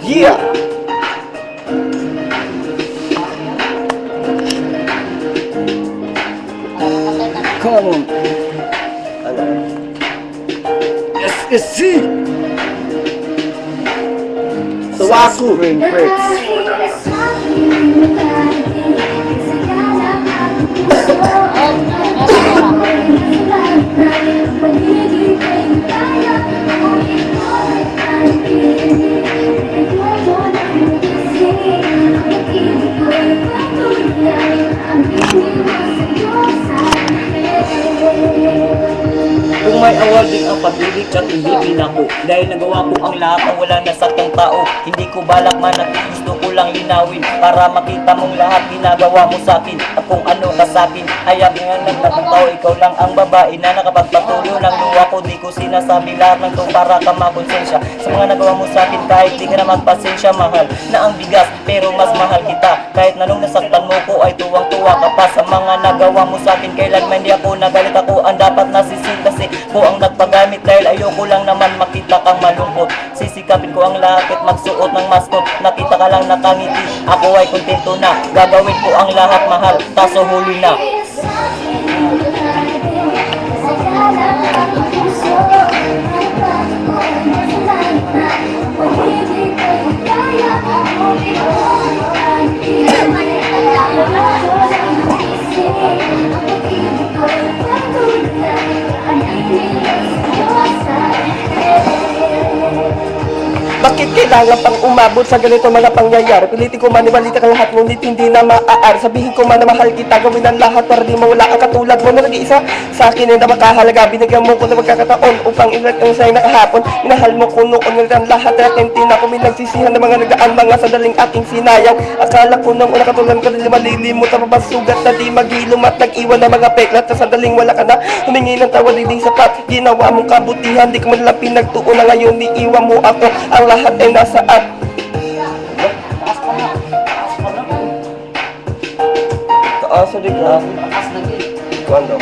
Yeah! Come on! SSC! Tawaku! Spring Breaks! Kung may awarding ang pag-ibig at hindi pinako, dahil nagawa ko ang lahat ang wala nasakang tao. Hindi ko balak manatili, gusto ko lang linawin para makita mong lahat ginagawa mo sa akin. At kung ano ka sa akin, hayag nga lang natataw. Ikaw lang ang babae na nakapagpatuloy ng luwa ko. Di ko sinasabi lahat ng to para ka makonsensya sa mga nagawa mo sa akin. Kahit di ka na magpasensya, mahal na ang bigas pero mas mahal kita. Kahit na nung nasaktan mo ko ay tuwang-tuwa ka pa sa mga nagawa mo sa akin. Kailanman di ako nagalit, ako ang dapat nasisin kasi ko ang nagpagamit. Dahil ayoko lang naman makita kang malungkot. Sisikapin ko ang lahat at magsuot ng maskot. Nakita ka lang nakangiti, ako ay kontento na. Gagawin ko ang lahat, mahal, kaso huli na. Bakit kailangan pang umabot sa ganito mga pangyayari? Pilitin ko manibalita kang lahat, ngunit hindi na maaari. Sabihin ko man na mahal kita, gawin ang lahat para di mawala ang katulad mo na nag-iisa sa akin ay napakahalaga. Binigyan mo ko na magkakataon upang ilat ang sa'yo nakahapon. Minahal mo ko noon ngunit ang lahat ay aking tinako. Minagsisihan ng mga nagaan, mga sandaling aking sinayang. Akala ko nang una katulad ko na malilimot ang mabasugat na di maghilom at nag-iwan ng mga peklat sa sandaling wala ka na. Humingi ng tawad, hindi sapat. Ginawa mong kabutihan, di ko man lang pinagtuon na ngayon iiwan mo ako. Ang lahat ay nasaan. Taas na di ka. Taas na di. Kuwando?